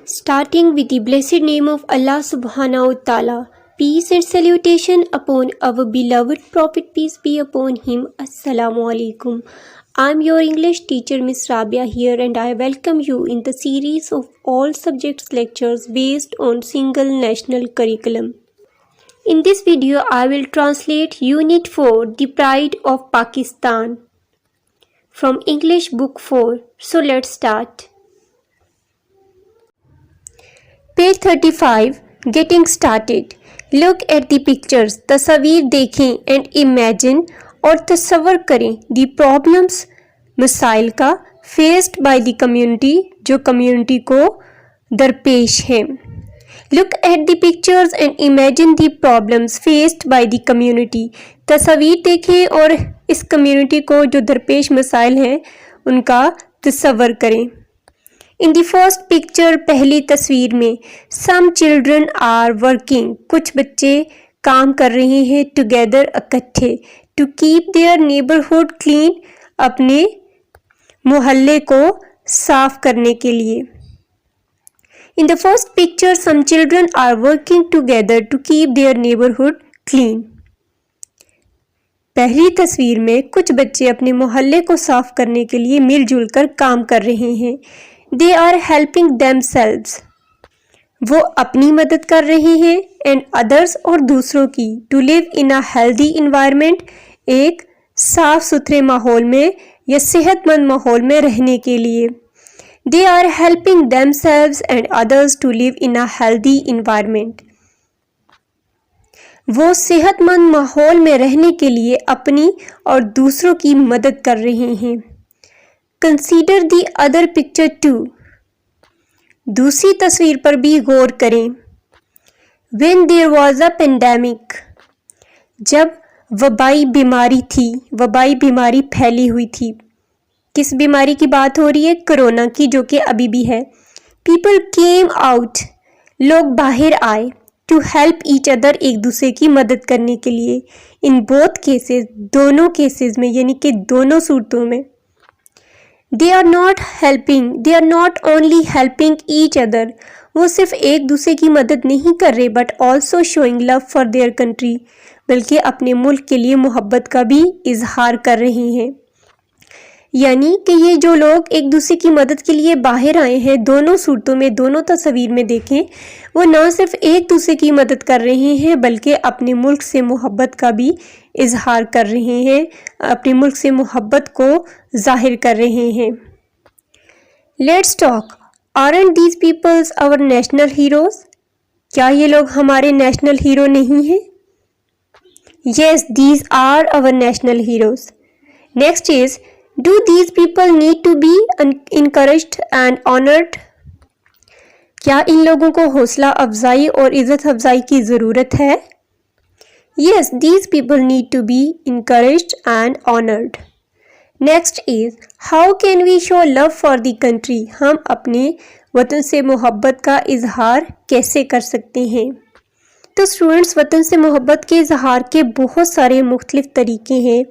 Starting with the blessed name of Allah subhanahu wa ta'ala, peace and salutation upon our beloved Prophet, peace be upon him. Assalamu alaikum. I'm your English teacher Miss Rabia here, and I welcome you in the series of all subjects lectures based on single national curriculum. In this video, I will translate Unit 4, The Pride of Pakistan, from English Book 4. So let's start. Page 35. Getting started. Look at the pictures. تصاویر دیکھیں and imagine اور تصور کریں the problems مسائل کا faced by the community جو community کو درپیش ہیں. Look at the pictures and imagine the problems faced by the community. تصاویر دیکھیں اور اس community کو جو درپیش مسائل ہیں ان کا تصور کریں. In the first picture پہلی تصویر میں some children are working کچھ بچے کام کر رہے ہیں together اکٹھے to keep their neighborhood clean اپنے محلے کو صاف کرنے کے لیے. In the first picture some children are working together to keep their neighborhood clean. پہلی تصویر میں کچھ بچے اپنے محلے کو صاف کرنے کے لیے مل جل کر کام کر رہے ہیں. They are helping themselves. وہ اپنی مدد کر رہے ہیں and others اور دوسروں کی to live in a healthy environment ایک صاف ستھرے ماحول میں یا صحت مند ماحول میں رہنے کے لیے. They are helping themselves and others to live in a healthy environment. وہ صحت مند ماحول میں رہنے کے لیے اپنی اور دوسروں کی مدد کر رہے ہیں. Consider the other picture too. دوسری تصویر پر بھی غور کریں. When there was a pandemic. جب وبائی بیماری تھی، وبائی بیماری پھیلی ہوئی تھی. کس بیماری کی بات ہو رہی ہے؟ کرونا کی، جو کہ ابھی بھی ہے. People came out. لوگ باہر آئے. To help each other ایک دوسرے کی مدد کرنے کے لیے. In both cases دونوں کیسز میں یعنی کہ دونوں صورتوں میں. They are not only helping each other. وہ صرف ایک دوسرے کی مدد نہیں کر رہے but also showing love for their country. بلکہ اپنے ملک کے لیے محبت کا بھی اظہار کر رہے ہیں. یعنی کہ یہ جو لوگ ایک دوسرے کی مدد کے لیے باہر آئے ہیں دونوں صورتوں میں، دونوں تصویر میں دیکھیں، وہ نہ صرف ایک دوسرے کی مدد کر رہے ہیں بلکہ اپنے ملک سے محبت کا بھی اظہار کر رہے ہیں، اپنے ملک سے محبت کو ظاہر کر رہے ہیں. Let's talk. Aren't these people our national heroes? کیا یہ لوگ ہمارے نیشنل ہیرو نہیں ہیں؟ Yes, these are our national heroes. Next is, do these people need to be encouraged and honored? کیا ان لوگوں کو حوصلہ افزائی اور عزت افزائی کی ضرورت ہے؟ Yes, these people need to be encouraged and honored. Next is, how can we show love for the country? ہم اپنے وطن سے محبت کا اظہار کیسے کر سکتے ہیں؟ تو اسٹوڈنٹس، وطن سے محبت کے اظہار کے بہت سارے مختلف طریقے ہیں.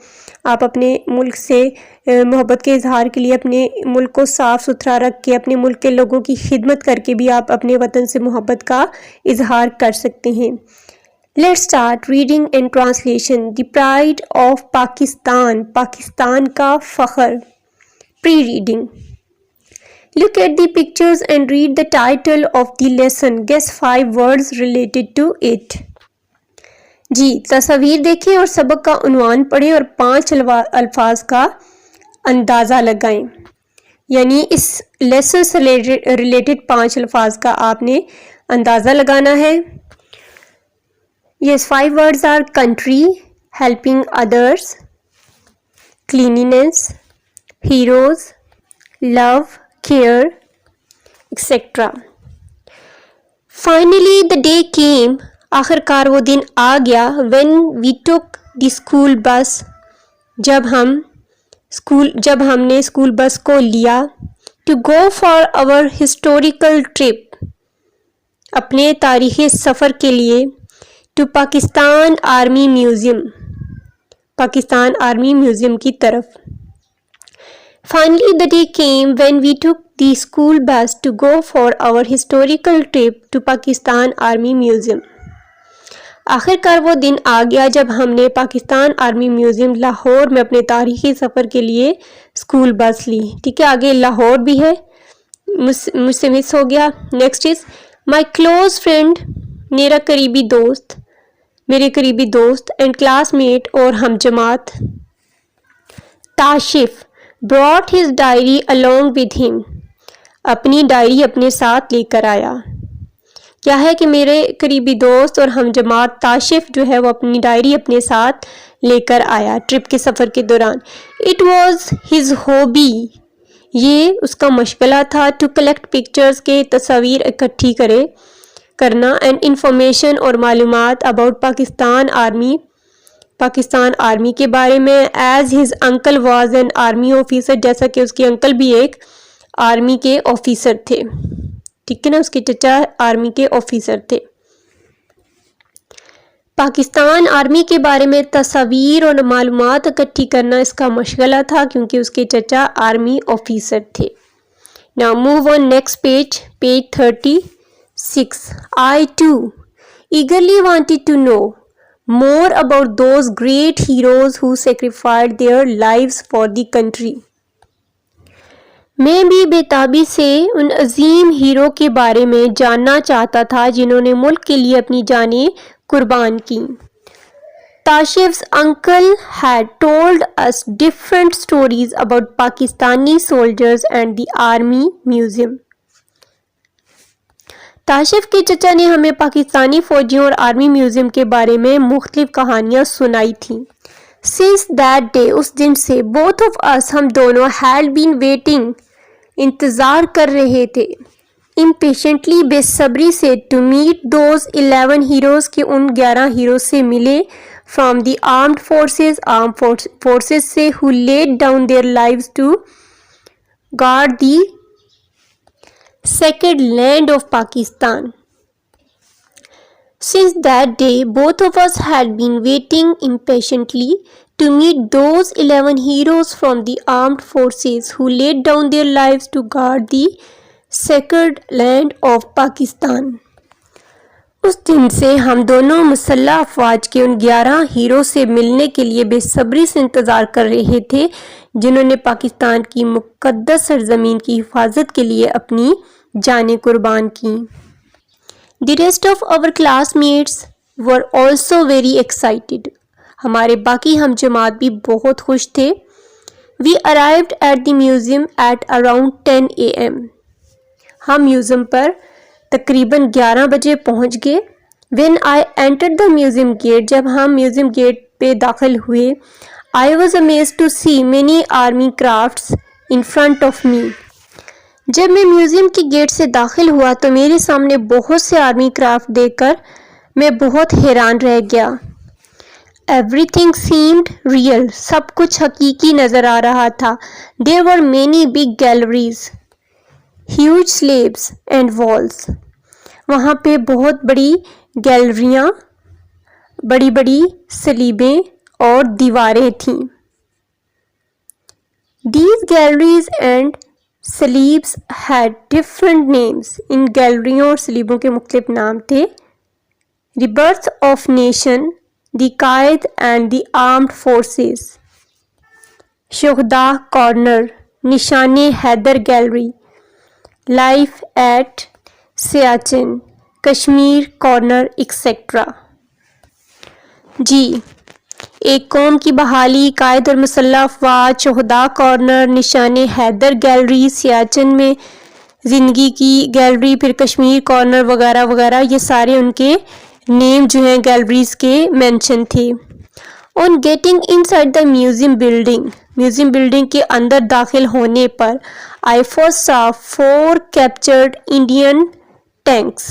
آپ اپنے ملک سے محبت کے اظہار کے لیے اپنے ملک کو صاف ستھرا رکھ کے، اپنے ملک کے لوگوں کی خدمت کر کے بھی آپ اپنے وطن سے محبت کا اظہار کر سکتے ہیں. Let's start reading and translation. The pride of Pakistan. Pakistan کا فخر. Pre-reading. Look at the pictures and read the title of the lesson. Guess 5 words related to it. جی، تصاویر دیکھیں اور سبق کا عنوان پڑھیں اور 5 الفاظ کا اندازہ لگائیں. یعنی اس لیسن سے ریلیٹڈ 5 الفاظ کا آپ نے اندازہ لگانا ہے. Yes, 5 words are country, helping others, cleanliness, heroes, love, care, etc. Finally, the day came. آخر کار وہ دن آ گیا. When we took the school bus. جب ہم نے اسکول بس کو لیا. To go for our historical trip. اپنے تاریخی سفر کے لیے. To Pakistan army museum. Pakistan army museum کی طرف. Finally, the day came when we took the school bus to go for our historical trip to Pakistan Army Museum. آخرکار وہ دن آ گیا جب ہم نے پاکستان آرمی میوزیم لاہور میں اپنے تاریخی سفر کے لیے اسکول بس لی. ٹھیک ہے, آگے لاہور بھی ہے, مجھ سے مس ہو گیا. Next is my close friend, میرے قریبی دوست اینڈ کلاس میٹ اور ہم جماعت. Tashif brought his diary along with him, اپنی ڈائری اپنے ساتھ لے کر آیا. کیا ہے کہ میرے قریبی دوست اور ہم جماعت تاشف جو ہے وہ اپنی ڈائری اپنے ساتھ لے کر آیا ٹرپ کے سفر کے دوران. It was his hobby, یہ اس کا مشغلہ تھا, to collect pictures کے تصاویر اکٹھی کرنا and information اور معلومات about پاکستان آرمی کے بارے میں. As his uncle was an army officer, جیسا کہ اس کے انکل بھی ایک آرمی کے آفیسر تھے. ٹھیک ہے نا, اس کے چچا آرمی کے آفیسر تھے. پاکستان آرمی کے بارے میں تصاویر اور معلومات اکٹھی کرنا اس کا مشغلہ تھا کیونکہ اس کے چچا آرمی آفیسر تھے. Now move on next page 36. I too eagerly wanted to know more about those great heroes who sacrificed their lives for the country. میں بھی بےتابی سے ان عظیم ہیرو کے بارے میں جاننا چاہتا تھا جنہوں نے ملک کے لیے اپنی جانیں قربان کی. Tashif's uncle had told us different stories about Pakistani soldiers and the army museum. تاشف کے چچا نے ہمیں پاکستانی فوجیوں اور آرمی میوزیم کے بارے میں مختلف کہانیاں سنائی تھیں. Since that day, اس دن سے both of us, ہم دونوں had been waiting, انتظار کر رہے تھے, impatiently, بے صبری سے, to meet those 11 heroes کہ ان 11 ہیروز سے ملے, from the armed forces سے, who laid down their lives to guard the sacred land of Pakistan. Since that day, both of us had been waiting impatiently to meet those 11 heroes from the armed forces who laid down their lives to guard the sacred land of Pakistan. اس دن سے ہم دونوں مسلح افواج کے ان 11 hero سے ملنے کے لیے بے صبری سے انتظار کر رہے تھے جنہوں نے پاکستان کی مقدس سرزمین کی حفاظت کے لیے اپنی جانیں قربان کی. The rest of our classmates were also very excited. ہمارے باقی ہم جماعت بھی بہت خوش تھے. We arrived at the museum at around 10 a.m. ہم میوزیم پر تقریباً 11 بجے پہنچ گئے. When I entered the museum gate, جب ہم میوزیم گیٹ پہ داخل ہوئے, I was amazed to see many army crafts in front of me. جب میں میوزیم کی گیٹ سے داخل ہوا تو میرے سامنے بہت سے آرمی کرافٹ دیکھ کر میں بہت حیران رہ گیا. Everything seemed real. سب کچھ حقیقی نظر آ رہا تھا. There were many big galleries, huge slabs and walls. وہاں پہ بہت بڑی گیلریاں, بڑی بڑی سلیبیں اور دیواریں تھیں. These galleries and sleeves had different names. ان گیلریوں اور سلیبوں کے مختلف نام تھے. Rebirth of Nation, The Qaid and the Armed Forces, شہداء کارنر, نشان حیدر gallery, Life at Siachen, Kashmir corner, etcetera. جی, ایک قوم کی بحالی, قائد اور مسلح افواج, شہداء کارنر, نشان حیدر گیلری, سیاچن میں زندگی کی گیلری, پھر کشمیر کارنر وغیرہ وغیرہ, یہ سارے ان کے نیم جو ہیں گیلریز کے مینشن تھے. On getting inside the museum building کے اندر داخل ہونے پر I first saw 4 captured Indian tanks.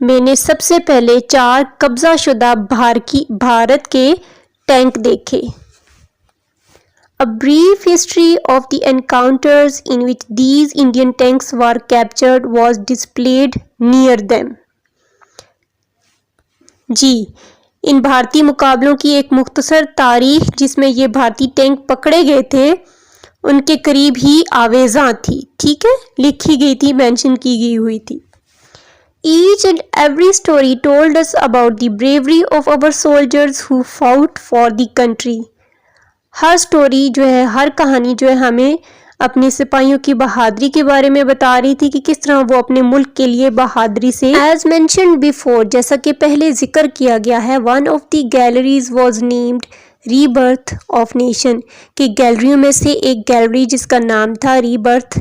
میں نے سب سے پہلے 4 قبضہ شدہ بھارت کے ٹینک دیکھے. A brief history of the encounters in which these Indian tanks were captured was displayed near them. جی, ان بھارتی مقابلوں کی ایک مختصر تاریخ جس میں یہ بھارتی ٹینک پکڑے گئے تھے ان کے قریب ہی آویزاں تھی. ٹھیک ہے, لکھی گئی تھی, مینشن کی گئی ہوئی تھی. Each and every story told us about the bravery of our soldiers who fought for the country. Hare story جو ہے, ہر کہانی جو ہے ہمیں اپنے سپاہیوں کی بہادری کے بارے میں بتا رہی تھی کہ کس طرح وہ اپنے ملک کے لیے بہادری سے. As mentioned before, جیسا کہ پہلے ذکر کیا گیا ہے, one of the galleries was named Rebirth of Nation, کہ گیلریوں میں سے ایک گیلری جس کا نام تھا Rebirth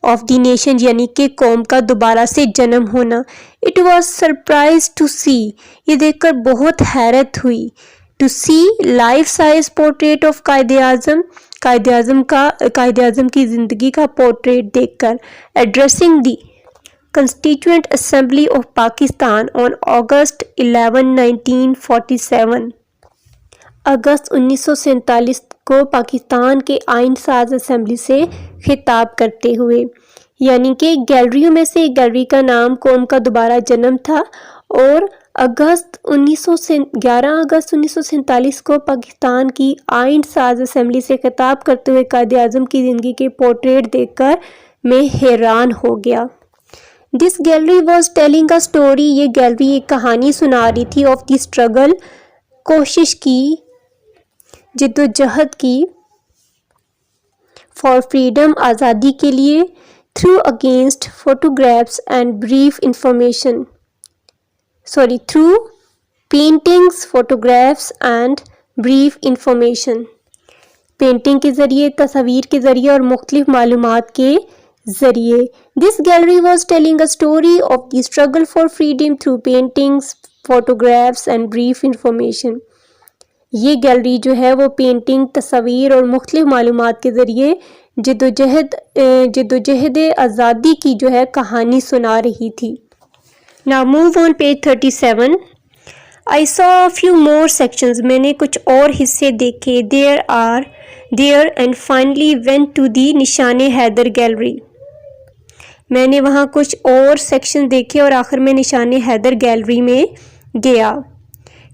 of the Nation, یعنی کہ قوم کا دوبارہ سے جنم ہونا. It was surprised to see, یہ دیکھ کر بہت حیرت ہوئی. To see life size portrait of Quaid Azam, Quaid Azam کی زندگی کا پورٹریٹ دیکھ کر. Addressing the Constituent Assembly of Pakistan on August 11, 1947, اگست 1947 کو پاکستان کے آئین ساز اسمبلی سے خطاب کرتے ہوئے. یعنی کہ گیلریوں میں سے گیلری کا نام قوم کا دوبارہ جنم تھا, اور 11 اگست 1947 کو پاکستان کی آئین ساز اسمبلی سے خطاب کرتے ہوئے قائد اعظم کی زندگی کے پورٹریٹ دیکھ کر میں حیران ہو گیا. This gallery was telling a story, یہ گیلری ایک کہانی سنا رہی تھی, آف دی اسٹرگل, کوشش کی, جد و جہد کی, فار فریڈم, آزادی کے لیے, through against photographs and brief information, through paintings, photographs and brief information, painting کے ذریعے, تصاویر کے ذریعے اور مختلف معلومات کے ذریعے. This gallery was telling a story of the struggle for freedom through paintings, photographs and brief information. یہ گیلری جو ہے وہ پینٹنگ, تصاویر اور مختلف معلومات کے ذریعے جد و جہد آزادی کی جو ہے کہانی سنا رہی تھی. Now move on page 37. I saw a few more sections. میں نے کچھ اور حصے دیکھے. There and finally went to the Nishan حیدر گیلری. میں نے وہاں کچھ اور سیکشن دیکھے اور آخر میں نشان حیدر گیلری میں گیا.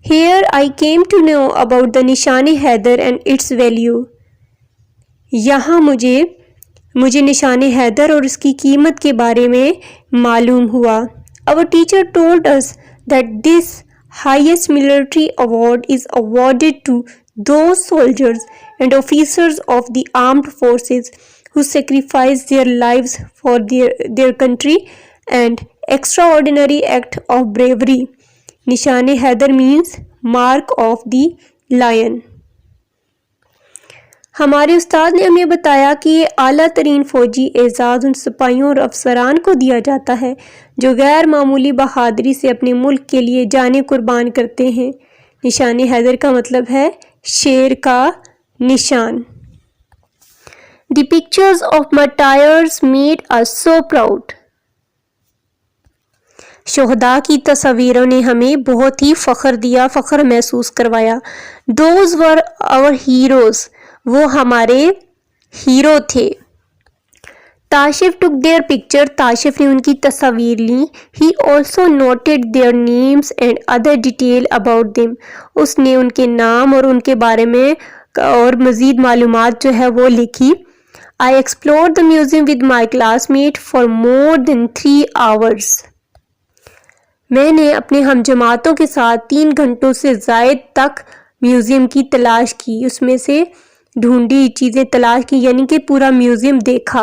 Here I came to know about the Nishan Haider and its value. یہاں مجھے نشان حیدر اور اس کی قیمت کے بارے میں معلوم ہوا. Our teacher told us that this highest military award is awarded to those soldiers and officers of the armed forces who sacrifice their lives for their country, and extraordinary act of bravery. نشان Haider means mark of the lion. ہمارے استاد نے ہمیں بتایا کہ یہ اعلیٰ ترین فوجی اعزاز ان سپاہیوں اور افسران کو دیا جاتا ہے جو غیر معمولی بہادری سے اپنے ملک کے لیے جانیں قربان کرتے ہیں. نشان حیدر کا مطلب ہے شیر کا نشان. The pictures of martyrs made us so proud. شہداء کی تصاویروں نے ہمیں بہت ہی فخر محسوس کروایا. Those were our heroes. وہ ہمارے ہیرو تھے. تاشف took their picture. تاشف نے ان کی تصاویر لیں. He also noted their names and other detail about them. اس نے ان کے نام اور ان کے بارے میں اور مزید معلومات جو ہے وہ لکھی. I explored the museum with my classmate for more than 3 hours. میں نے اپنے ہم جماعتوں کے ساتھ 3 گھنٹوں سے زائد تک میوزیم کی تلاش کی, اس میں سے ڈھونڈی چیزیں تلاش کی, یعنی کہ پورا میوزیم دیکھا.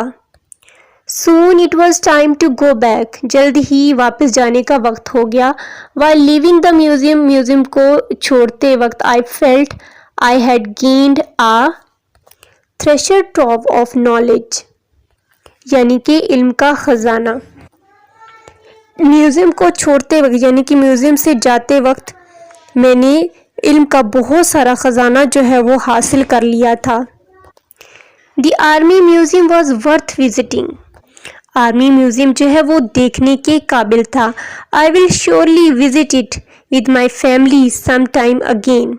Soon it was time to go back. جلد ہی واپس جانے کا وقت ہو گیا. While leaving the museum, museum کو چھوڑتے وقت I felt I had gained a treasure trove of knowledge. یعنی کہ علم کا خزانہ. میوزیم کو چھوڑتے وقت یعنی کہ میوزیم سے جاتے وقت میں نے علم کا بہت سارا خزانہ جو ہے وہ حاصل کر لیا تھا. The army museum was worth visiting. Army museum جو ہے وہ دیکھنے کے قابل تھا. I will surely visit it with my family some time again.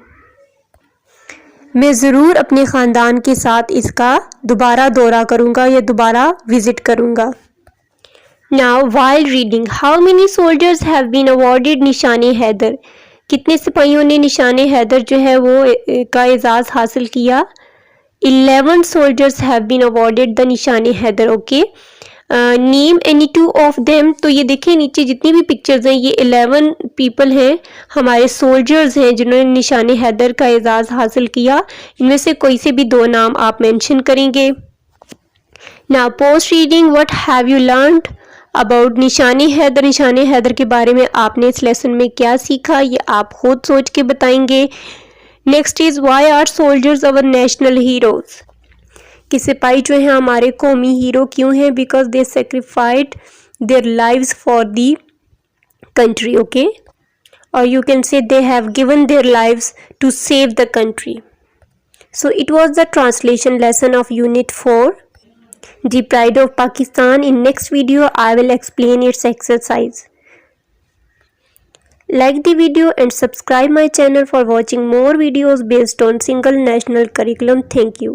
میں ضرور اپنے خاندان کے ساتھ اس کا دوبارہ دورہ کروں گا یا دوبارہ وزٹ کروں گا. Now while reading, how many soldiers have been awarded نشان حیدر, کتنے سپاہیوں نے نشان حیدر جو ہے وہ کا اعزاز حاصل کیا؟ 11 soldiers have been awarded the Nishan Haider. Okay name any two of them. تو یہ دیکھیں نیچے جتنی بھی پکچرز ہیں یہ 11 پیپل ہیں ہمارے سولجرز ہیں جنہوں نے نشان حیدر کا اعزاز حاصل کیا. ان میں سے کوئی سے بھی 2 نام آپ مینشن کریں گے. Now post reading, what have you learned about نشان حیدر؟ نشان حیدر کے بارے میں آپ نے اس لیسن میں کیا سیکھا یہ آپ خود سوچ کے بتائیں گے. Next is why are soldiers our national heroes? کہ سپاہی جو ہیں ہمارے قومی ہیرو کیوں ہیں؟ Because they sacrificed their lives for the country. Okay اور you can say they have given their lives to save the country. So it was the translation lesson of unit 4 the pride of Pakistan. In next video I will explain its exercise. Like the video and subscribe my channel for watching more videos based on single national curriculum. Thank you.